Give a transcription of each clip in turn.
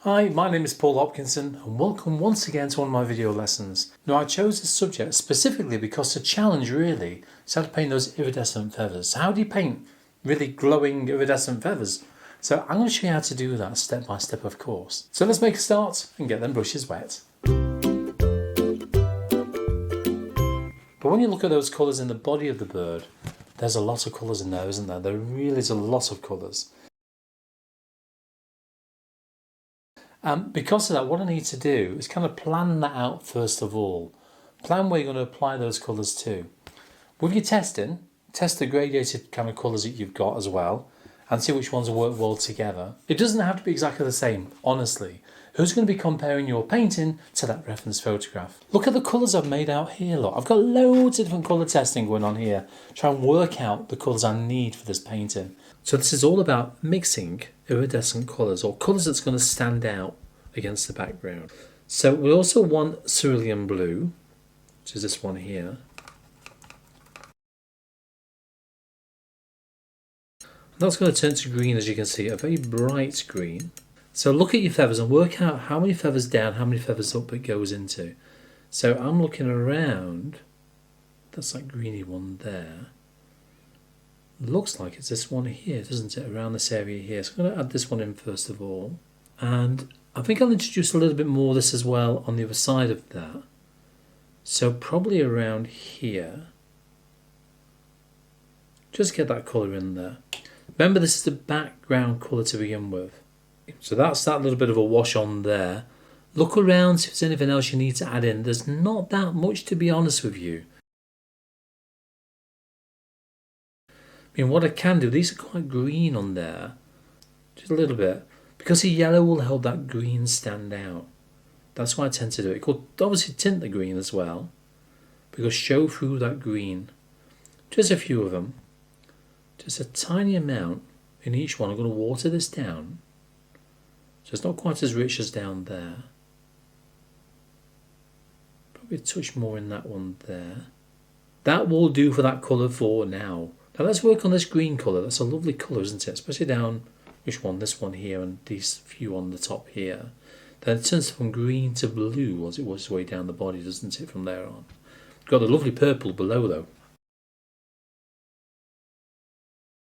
Hi, my name is Paul Hopkinson and welcome once again to one of my video lessons. Now I chose this subject specifically because the challenge really is how to paint those iridescent feathers. How do you paint really glowing iridescent feathers? So I'm going to show you how to do that step by step, of course. So let's make a start and get them brushes wet. But when you look at those colours in the body of the bird, there's a lot of colours in there, isn't there? There really is a lot of colours. Because of that, what I need to do is kind of plan that out first of all. Plan where you're going to apply those colours to. With your testing, test the gradiated kind of colours that you've got as well and see which ones work well together. It doesn't have to be exactly the same, honestly. Who's going to be comparing your painting to that reference photograph? Look at the colours I've made out here, look. I've got loads of different colour testing going on here. Try and work out the colours I need for this painting. So this is all about mixing iridescent colours, or colours that's going to stand out against the background. So we also want cerulean blue, which is this one here. And that's going to turn to green, as you can see, a very bright green. So look at your feathers and work out how many feathers down, how many feathers up it goes into. So I'm looking around, that's that greeny one there. Looks like it's this one here, doesn't it, around this area here. So I'm going to add this one in first of all. And I think I'll introduce a little bit more of this as well on the other side of that. So probably around here. Just get that colour in there. Remember, this is the background colour to begin with. So that's that little bit of a wash on there. Look around, see if there's anything else you need to add in. There's not that much, to be honest with you. I mean, what I can do, these are quite green on there. Just a little bit. Because the yellow will help that green stand out. That's why I tend to do it. Could obviously tint the green as well. Because show through that green. Just a few of them. Just a tiny amount in each one. I'm going to water this down. So it's not quite as rich as down there. Probably a touch more in that one there. That will do for that colour for now. Now let's work on this green colour. That's a lovely colour, isn't it? Especially down, which one? This one here and these few on the top here. Then it turns from green to blue as it works its way down the body, doesn't it, from there on. Got the lovely purple below though.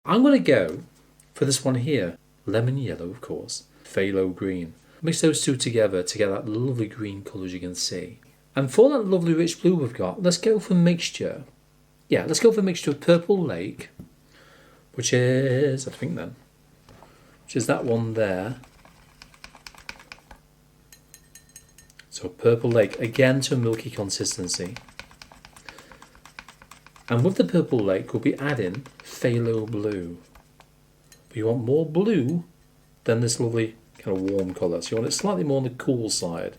I'm going to go for this one here. Lemon yellow, of course. Phthalo green. Mix those two together to get that lovely green colour, as you can see. And for that lovely rich blue we've got, let's go for mixture. Yeah, let's go for a mixture of Purple Lake, which is, I think then, which is that one there. So Purple Lake, again to a milky consistency. And with the Purple Lake, we'll be adding Phthalo Blue. But you want more blue than this lovely kind of warm colour. So you want it slightly more on the cool side.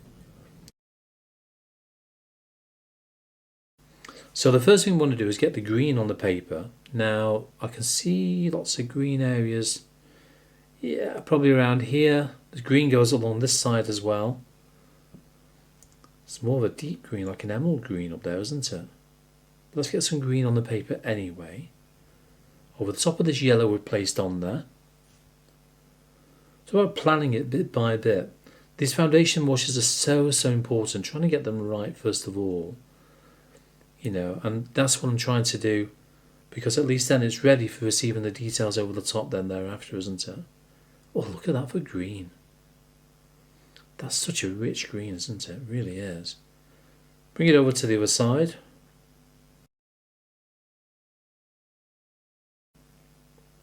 So the first thing we want to do is get the green on the paper. Now I can see lots of green areas. Yeah, probably around here. The green goes along this side as well. It's more of a deep green, like an emerald green up there, isn't it? But let's get some green on the paper anyway. Over the top of this yellow we've placed on there. It's about planning it bit by bit. These foundation washes are so important. Trying to get them right first of all. You know, and that's what I'm trying to do, because at least then it's ready for receiving the details over the top then thereafter, isn't it? Oh, look at that for green. That's such a rich green, isn't it? It really is. Bring it over to the other side.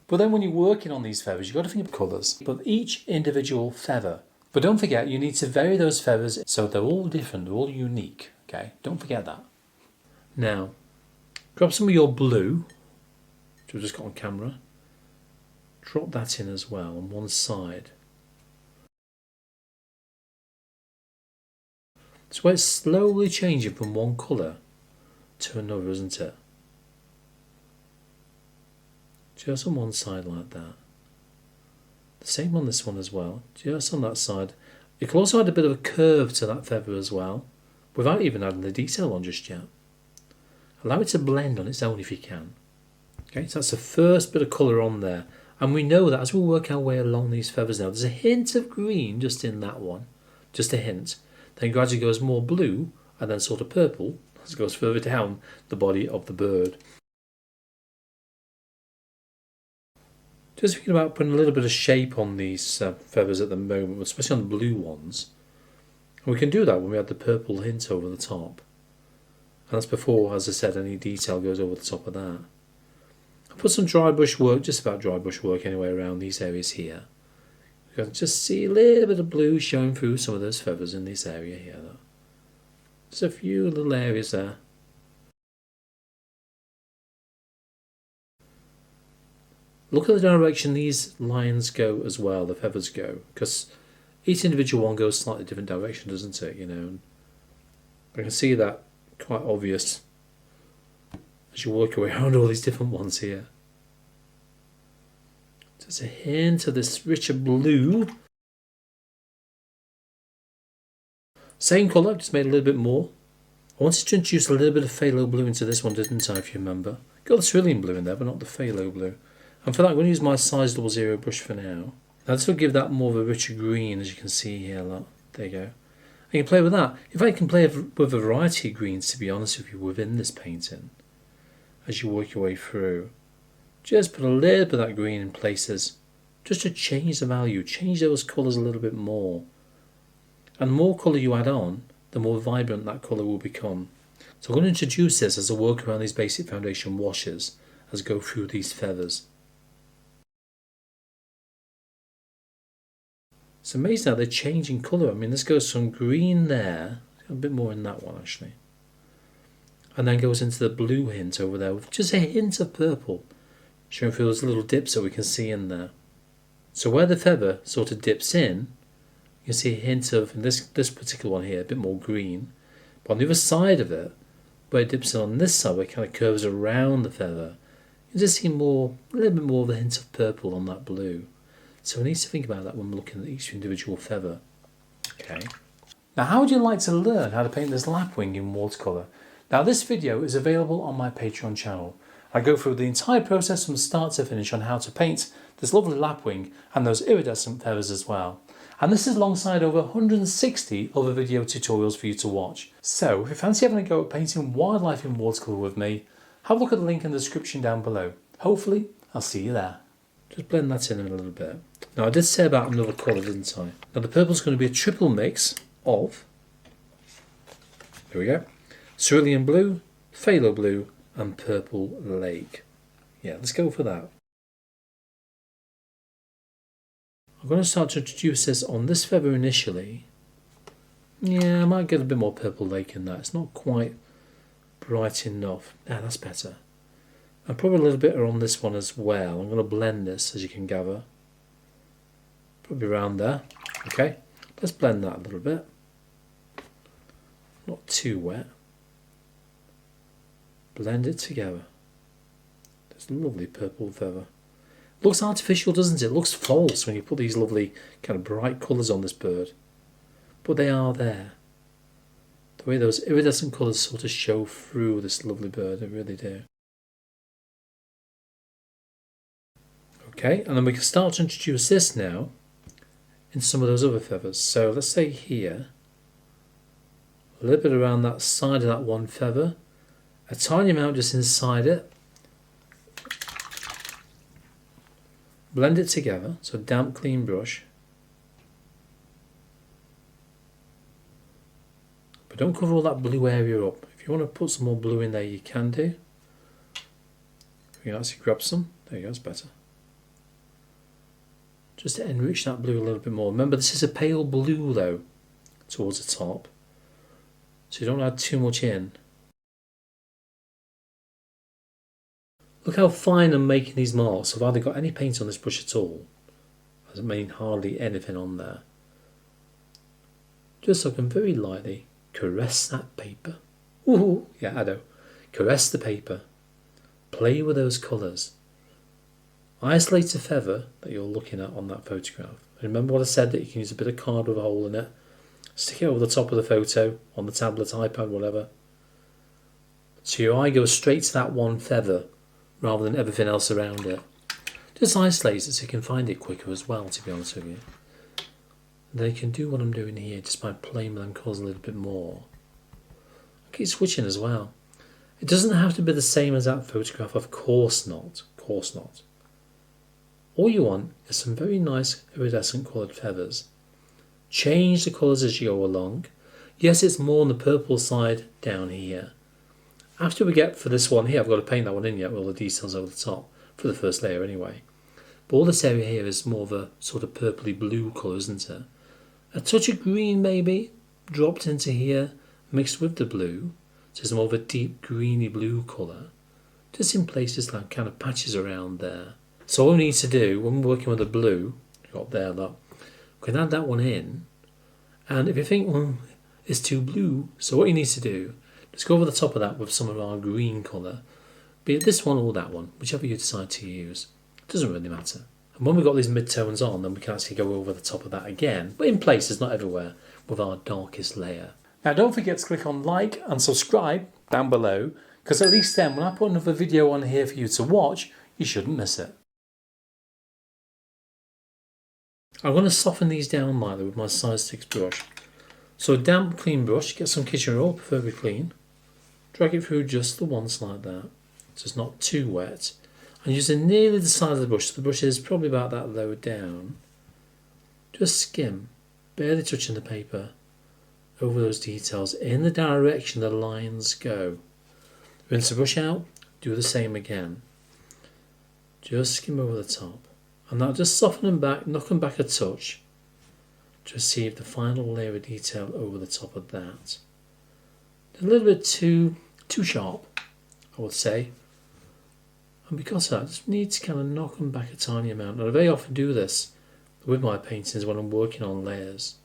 But then when you're working on these feathers, you've got to think of colours, but each individual feather. But don't forget, you need to vary those feathers so they're all different, they're all unique. Okay, don't forget that. Now, grab some of your blue, which we've just got on camera. Drop that in as well on one side. So it's slowly changing from one colour to another, isn't it? Just on one side like that. The same on this one as well, just on that side. You can also add a bit of a curve to that feather as well, without even adding the detail on just yet. Allow it to blend on its own if you can. Okay, so that's the first bit of colour on there. And we know that as we work our way along these feathers now, there's a hint of green just in that one. Just a hint. Then gradually goes more blue and then sort of purple as it goes further down the body of the bird. Just thinking about putting a little bit of shape on these feathers at the moment, especially on the blue ones. And we can do that when we add the purple hint over the top. And that's before, as I said, any detail goes over the top of that. I'll put some dry brush work, just about dry brush work anyway, around these areas here. You can just see a little bit of blue showing through some of those feathers in this area here, though. Just a few little areas there. Look at the direction these lines go as well, the feathers go, because each individual one goes slightly different direction, doesn't it? You know, and I can see that quite obvious as you work your way around all these different ones here. Just a hint of this richer blue. Same colour, just made a little bit more. I wanted to introduce a little bit of phthalo blue into this one, didn't I, if you remember? Got the cerulean blue in there, but not the phthalo blue. And for that, I'm going to use my size 00 brush for now. Now this will give that more of a richer green, as you can see here. Look. There you go. And you can play with that. In fact, you can play with a variety of greens, to be honest with you, within this painting. As you work your way through. Just put a little bit of that green in places. Just to change the value. Change those colours a little bit more. And the more colour you add on, the more vibrant that colour will become. So I'm going to introduce this as I work around these basic foundation washes as I go through these feathers. It's amazing how they're changing colour. I mean, this goes from green there, a bit more in that one actually, and then goes into the blue hint over there with just a hint of purple, showing through those little dips that we can see in there. So where the feather sort of dips in, you can see a hint of, in this particular one here, a bit more green. But on the other side of it, where it dips in on this side, where it kind of curves around the feather, you just see more, a little bit more of a hint of purple on that blue. So we need to think about that when we're looking at each individual feather. Okay. Now, how would you like to learn how to paint this lapwing in watercolour? Now, this video is available on my Patreon channel. I go through the entire process from start to finish on how to paint this lovely lapwing and those iridescent feathers as well. And this is alongside over 160 other video tutorials for you to watch. So, if you fancy having a go at painting wildlife in watercolour with me, have a look at the link in the description down below. Hopefully, I'll see you there. Just blend that in a little bit. Now, I did say about another colour, didn't I? Now, the purple is going to be a triple mix of, there we go, cerulean blue, phthalo blue, and purple lake. Yeah, let's go for that. I'm going to start to introduce this on this feather initially. Yeah, I might get a bit more purple lake in that. It's not quite bright enough. Ah, that's better. And probably a little bit on this one as well. I'm going to blend this, as you can gather. Probably around there. Okay, let's blend that a little bit. Not too wet. Blend it together. This lovely purple feather. Looks artificial, doesn't it? Looks false when you put these lovely kind of bright colours on this bird. But they are there. The way those iridescent colours sort of show through this lovely bird, they really do. Okay, and then we can start to introduce this now in some of those other feathers. So let's say here, a little bit around that side of that one feather, a tiny amount just inside it. Blend it together, so damp clean brush. But don't cover all that blue area up. If you want to put some more blue in there, you can do. You can actually grab some. There you go, that's better. Just to enrich that blue a little bit more. Remember, this is a pale blue though, towards the top. So you don't add too much in. Look how fine I'm making these marks. I've hardly got any paint on this brush at all. Doesn't mean hardly anything on there. Just so I can very lightly caress that paper. Ooh, yeah, I know. Caress the paper. Play with those colours. Isolate the feather that you're looking at on that photograph. Remember what I said, that you can use a bit of card with a hole in it. Stick it over the top of the photo, on the tablet, iPad, whatever. So your eye goes straight to that one feather rather than everything else around it. Just isolate it so you can find it quicker as well, to be honest with you. And then you can do what I'm doing here just by playing with them colours a little bit more. Keep switching as well. It doesn't have to be the same as that photograph, of course not. Of course not. All you want is some very nice iridescent coloured feathers. Change the colours as you go along. Yes, it's more on the purple side down here. After we get, for this one here, I've got to paint that one in yet with all the details over the top, for the first layer anyway. But all this area here is more of a sort of purpley blue colour, isn't it? A touch of green maybe, dropped into here, mixed with the blue. So it's more of a deep greeny blue colour. Just in places like kind of patches around there. So all we need to do, when we're working with the blue, got there, look, we can add that one in. And if you think, well, it's too blue, so what you need to do, just go over the top of that with some of our green colour. Be it this one or that one, whichever you decide to use. It doesn't really matter. And when we've got these mid-tones on, then we can actually go over the top of that again, but in places, not everywhere, with our darkest layer. Now don't forget to click on like and subscribe down below, because at least then when I put another video on here for you to watch, you shouldn't miss it. I'm going to soften these down lightly with my size 6 brush. So a damp clean brush, get some kitchen roll, preferably clean. Drag it through just the once like that, so it's not too wet. And using nearly the side of the brush, so the brush is probably about that low down. Just skim, barely touching the paper, over those details in the direction the lines go. Rinse the brush out, do the same again. Just skim over the top. And now just soften them back, knock them back a touch to receive the final layer of detail over the top of that. A little bit too sharp, I would say. And because of that, I just need to kind of knock them back a tiny amount. And I very often do this with my paintings when I'm working on layers.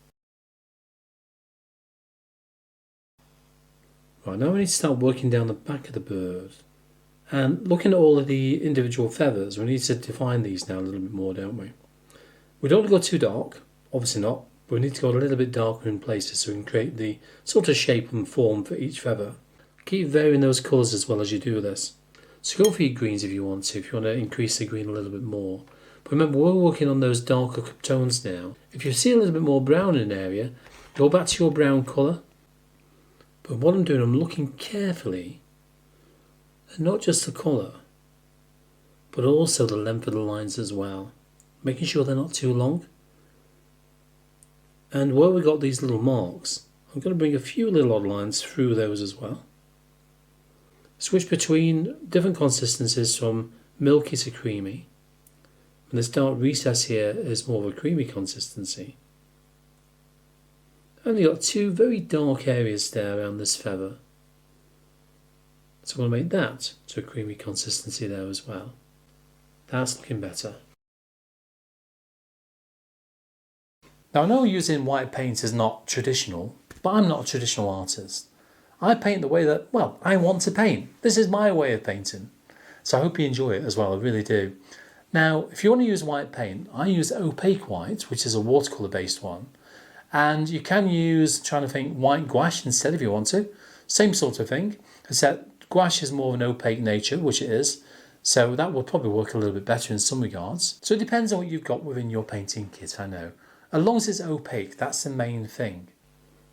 Right, now we need to start working down the back of the bird. And looking at all of the individual feathers, we need to define these now a little bit more, don't we? We don't want to go too dark, obviously not, but we need to go a little bit darker in places so we can create the sort of shape and form for each feather. Keep varying those colours as well as you do this. So go for your greens if you want to increase the green a little bit more. But remember, we're working on those darker tones now. If you see a little bit more brown in an area, go back to your brown colour. But what I'm doing, I'm looking carefully at not just the colour, but also the length of the lines as well. Making sure they're not too long. And where we got these little marks, I'm going to bring a few little odd lines through those as well. Switch between different consistencies from milky to creamy. And this dark recess here is more of a creamy consistency. And you've got two very dark areas there around this feather. So I'm going to make that to a creamy consistency there as well. That's looking better. Now I know using white paint is not traditional, but I'm not a traditional artist. I paint the way that, well, I want to paint. This is my way of painting. So I hope you enjoy it as well, I really do. Now, if you want to use white paint, I use opaque white, which is a watercolour based one. And you can use, trying to think, white gouache instead if you want to. Same sort of thing, except gouache is more of an opaque nature, which it is. So that will probably work a little bit better in some regards. So it depends on what you've got within your painting kit, I know. As long as it's opaque, that's the main thing.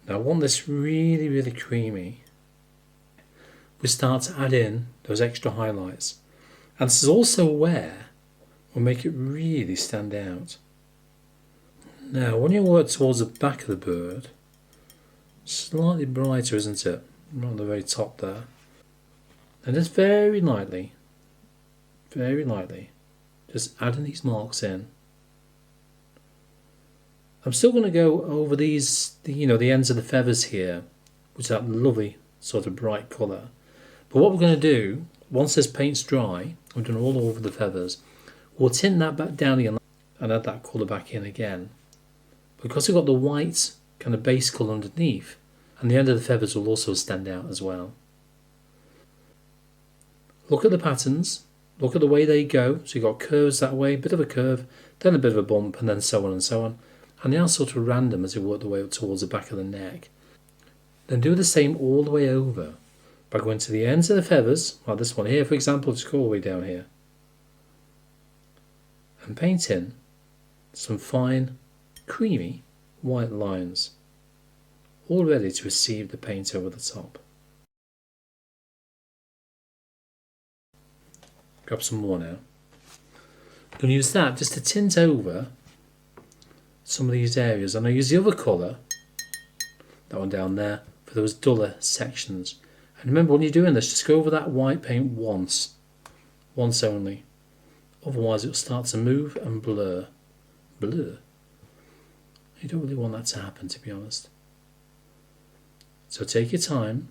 Now I want this really, really creamy. We start to add in those extra highlights. And this is also where we'll make it really stand out. Now when you work towards the back of the bird, slightly brighter, isn't it? Right on the very top there. And just very lightly, just adding these marks in. I'm still going to go over these, the ends of the feathers here, which is that lovely sort of bright colour. But what we're going to do, once this paint's dry, we've done all over the feathers, we'll tint that back down again and add that colour back in again. Because we've got the white kind of base colour underneath, and the end of the feathers will also stand out as well. Look at the patterns, look at the way they go. So you've got curves that way, bit of a curve, then a bit of a bump, and then so on and so on. And they are sort of random as you work the way towards the back of the neck. Then do the same all the way over by going to the ends of the feathers, like this one here for example, just go all the way down here. and paint in some fine, creamy white lines, all ready to receive the paint over the top. Grab some more now. I'm going to use that just to tint over some of these areas, and I use the other colour, that one down there, for those duller sections. And remember, when you're doing this, just go over that white paint once only, otherwise it will start to move and blur. You don't really want that to happen, to be honest. So take your time,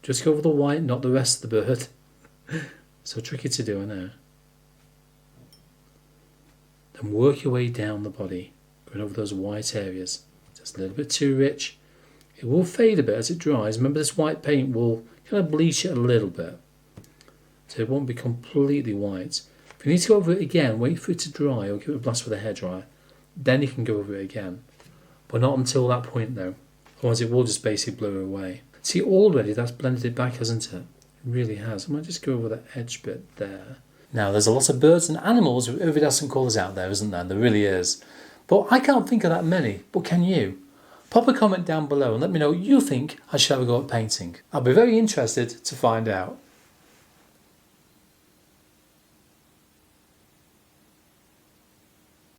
just go over the white, not the rest of the bird. So tricky to do, I know. Then work your way down the body, going over those white areas. Just a little bit too rich. It will fade a bit as it dries. Remember, this white paint will kind of bleach it a little bit, so it won't be completely white. If you need to go over it again, wait for it to dry or give it a blast with a hairdryer. Then you can go over it again. But not until that point though. Otherwise it will just basically blur away. See, already that's blended it back, hasn't it? It really has. I might just go over that edge bit there. Now, there's a lot of birds and animals with iridescent colours out there, isn't there? There really is. But I can't think of that many. But can you? Pop a comment down below and let me know what you think I should have a go at painting. I'll be very interested to find out.